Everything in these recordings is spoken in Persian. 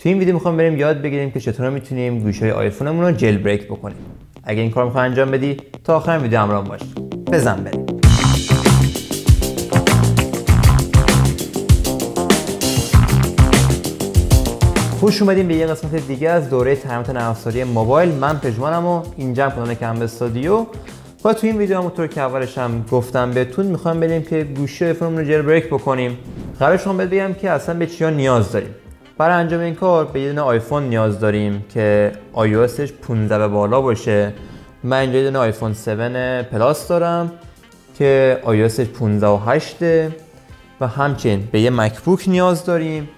تو این ویدیو میخوام بریم یاد بگیریم که چطور میتونیم گوشی آیفونمون رو جیل بریک بکنیم. اگه این کار میخوای انجام بدی تا آخر ویدیو همراه باش. بزن بریم. خوش اومدیم به یه قسمت دیگه از دوره تعمیرات نرم افزاری موبایل. من پژمانم و اینجا کانال کمب استودیو. و تو این ویدیو همونطور که اولش هم گفتم بهتون میخوام بریم که گوشی آیفونمون رو جیل بریک بکنیم. قرارش بهت بگم که اصلا به چیا نیاز داریم. برای انجام این کار به یه دونه آیفون نیاز داریم که iOSش 15 به بالا باشه. من اینجا یه دونه آیفون 7 پلاس دارم که iOSش 15 و 8 و همچنین به یه مکبوک نیاز داریم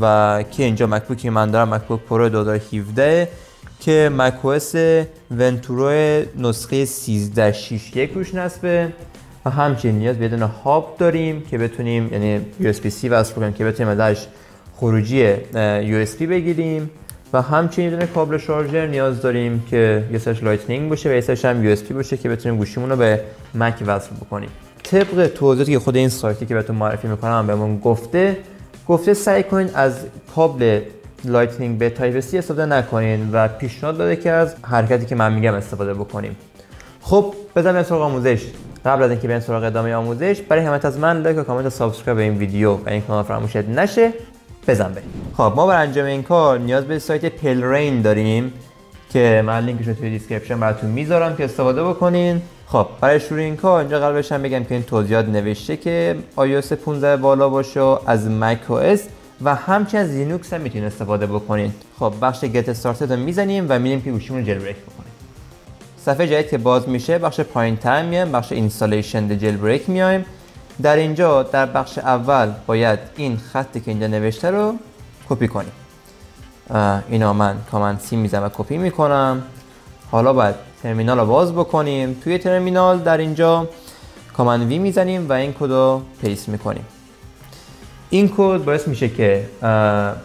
و که اینجا مکبوکی من دارم مکبوک پرو 2017 که macOS ونتورو نسخه 13.6.1 روش نصبه و همچنین نیاز به یه دونه هاب داریم که بتونیم یعنی USB-C وصل کنیم که بتونیم ازش خروجی USB بگیریم و همچنین یه دونه کابل شارژر نیاز داریم که یه سرش لایتنینگ باشه و یه سرش هم USB باشه که بتونیم گوشیمون رو به مک وصل بکنیم. طبق توضیحاتی که خود این سایتی که بهتون معرفی میکنم بهمون گفته سعی کنین از کابل لایتنینگ به تایپ C استفاده نکنین و پیشنهاد داده که از حرکتی که من میگم استفاده بکنیم. خب بزنیم سراغ آموزش. قبل از اینکه بریم سراغ ادامه آموزش، برای حمایت از من لایک و کامنت و سابسکرایب به این ویدیو و این کانال فراموش نشه. بزن بریم. خب ما برای انجام این کار نیاز به سایت پلرین داریم که من لینکش رو توی دیسکریپشن براتون میذارم که استفاده بکنین. خب برای شروع این کار اینجا قرار بشم بگم که این توضیحات نوشته که iOS 15 بالا باشه و از macOS و همچنین از لینوکس هم میتونید استفاده بکنین. خب بخش get started رو میزنیم و میریم که گوشیمون رو جیل بریک بکنیم. صفحه جدید که باز میشه بخش پایین‌تر میایم، بخش اینستالیشن جیل بریک میایم. در اینجا در بخش اول باید این خطی که اینجا نوشته رو کپی کنیم. اینو من کامند C میزنم و کپی میکنم. حالا باید ترمینال رو باز بکنیم. توی ترمینال در اینجا کامند V میزنیم و این کد رو پیست میکنیم. این کد باعث میشه که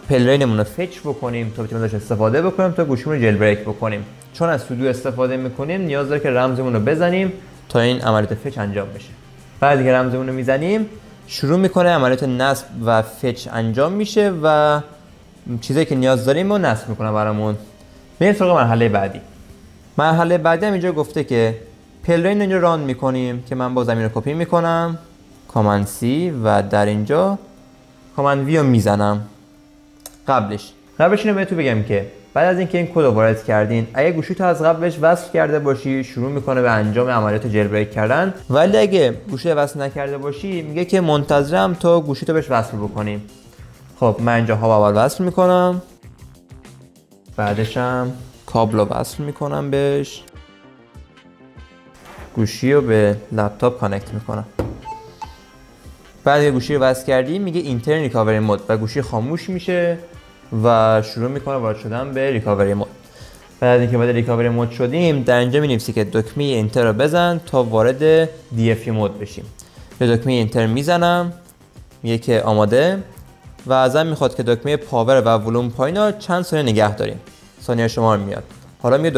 پلرینمون رو فچ بکنیم تا بتونیم ازش استفاده بکنیم تا گوشیمون رو جیل بریک بکنیم. چون از سودو استفاده میکنیم نیاز داره که رمزمون رو بزنیم تا این عملیات فچ انجام بشه. بعد که رمزمون رو میزنیم شروع میکنه عملیات نصب و فچ انجام میشه و چیزایی که نیاز داریم رو نصب میکنه برامون. بریم سراغ مرحله بعدی. مرحله بعدی هم اینجا گفته که پلرین رو اینجا ران میکنیم که من باز زمین رو کپی میکنم کامند C و در اینجا کامند V رو میزنم. قبلش اینو بهتون بگم که بعد از اینکه این کد رو وارد کردین اگه گوشی تو از قبلش وصل کرده باشی شروع میکنه به انجام عملیات جیل بریک کردن، ولی اگه گوشی وصل نکرده باشی میگه که منتظرم تا گوشی تو بهش وصل بکنیم. خب من اینجا ها اول وصل میکنم، بعدش هم کابل رو وصل میکنم بهش، گوشی رو به لپتاپ کانکت میکنم. بعد که گوشی رو وصل کردیم میگه اینترن ریکاوری مود و گوشی خاموش میشه و شروع میکنه وارد شدن به ریکاوری مود. بعد از اینکه وارد ریکاوری مود شدیم در اینجا می‌نویسه که دکمه اینتر رو بزن تا وارد DFU مود بشیم. به دکمه اینتر میزنم، میگه که آماده و ازم میخواد که دکمه پاور و ولوم پایین رو چند ثانیه نگه داریم. ثانیه شمار میاد. حالا میگه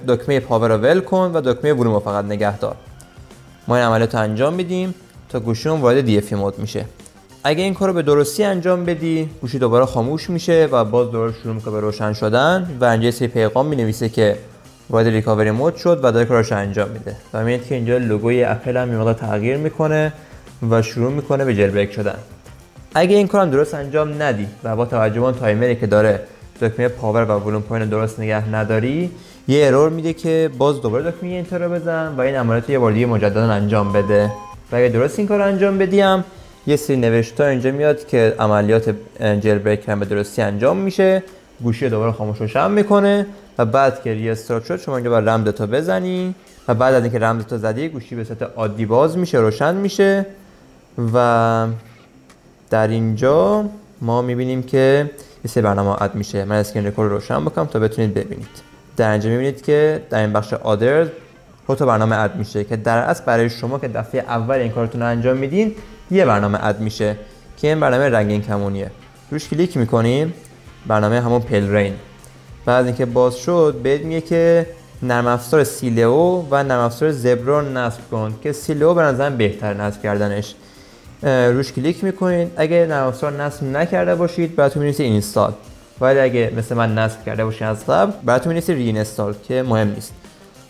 دکمه پاور رو ول کن و دکمه ولوم رو فقط نگه دار. ما این عملیات رو انجام میدیم تا گوشیمون وارد DFU مود میشه. اگه این کارو به درستی انجام بدی گوشی دوباره خاموش میشه و باز دوباره شروع میکنه به روشن شدن و اینجا سری پیغام مینویسه که وارد ریکاوری مود شد و داره کارش انجام میده و میبینید که اینجا لوگوی اپل هم یه تغییر میکنه و شروع میکنه به جیل بریک شدن. اگه این کارم درست انجام ندی و با توجه به تایمری که داره دکمه پاور و ولوم پایین درست نگه نداری یه ارور میده که باز دوباره دکمه اینتر رو بزن و این عملیات یه بار دیگه مجددا انجام بده. و اگه درست این کارو انجام بدیم یه سری نوشته اینجا میاد که عملیات جیل بریک هم به درستی انجام میشه، گوشی دوباره خاموش و روشن میکنه و بعد که ریستارت شد شما اینجا باید رمز تو بزنی و بعد از اینکه رمز تو زدی گوشی به صورت عادی باز میشه، روشن میشه و در اینجا ما میبینیم که یه سری برنامه اد میشه. من اسکرین رکورد رو روشن بکنم تا بتونید ببینید. در اینجا میبینید که در این بخش آدرز تو برنامه اد میشه که در اصل برای شما که دفعه اول این کارتون رو انجام میدین یه برنامه اد میشه که این برنامه رنگین کمونیه. روش کلیک میکنیم، برنامه همون پلرین. بعد اینکه باز شد بهت میگه که نرم افزار سیلئو و نرم افزار زبرا نصب کن که سیلئو به نظرم بهتر نصب کردنش. روش کلیک میکنید. اگه نرم افزار نصب نکرده باشید براتون می‌نویسه اینستال. ولی اگه مثل من نصب کرده باشین از قبل براتون می‌نویسید ری اینستال که مهم نیست.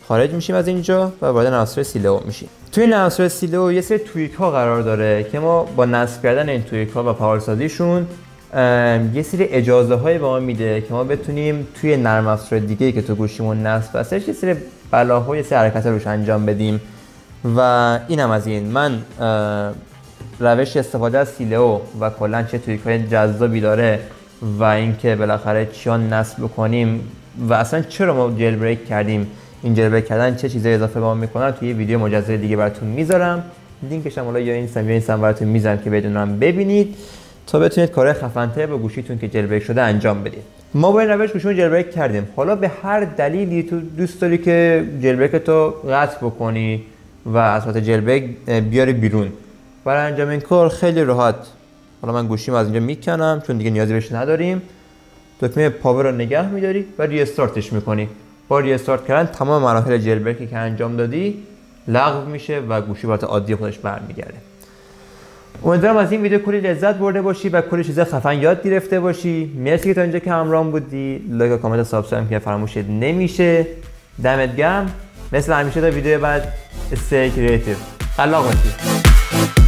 خارج میشیم از اینجا و وارد نرم افزار سیلئو میشیم. توی نرم افزار سیلئو یه سری تویک ها قرار داره که ما با نصب کردن این تویک ها و فعال‌سازیشون یه سری اجازه های به ما میده که ما بتونیم توی نرم افزار دیگه‌ای که تو گوشیمون نصب هستش یه سری بلاها یه سری حرکات روش انجام بدیم. و اینم از این. من روش استفاده از سیلئو و کلا چه تویک های جذابی داره و اینکه بالاخره چیا نصب بکنیم و اصلا چرا ما جیل بریک کردیم، این جیل بریک کردن چه چیزایی اضافه به ما میکنن توی یه ویدیو مجزا دیگه براتون میذارم. لینکش هم حالا یا اینستام براتون میذارم که بدونم ببینید تا بتونید کار خفن‌تر با گوشیتون که جیل بریک شده انجام بدید. ما با این روش گوشیمون جیل بریک کردیم. حالا به هر دلیلی تو دوست داری که جیل بریک تو قطع بکنی و از وقت جیل بریک بیاری بیرون، برای انجام این کار خیلی راحت. حالا من گوشیمو از اینجا میکنم چون دیگه نیازی بهش نداریم. دکمه پاور رو نگه میداری و ریستارتش میکنی. با ریستارت کردن تمام مراحل جیل بریکی که انجام دادی لغو میشه و گوشی به حالت عادی خودش برمیگرده. امیدوارم از این ویدیو کلی لذت برده باشی و کلی چیزا خفن یاد گرفته باشی. مرسی که تا اینجا که همراهم بودی. لایک و کامنت و سابسکرایب که فراموش نمیشه. دمت گرم. مثل همیشه تا ویدیو بعد استی کریتیو. خلاق باشی.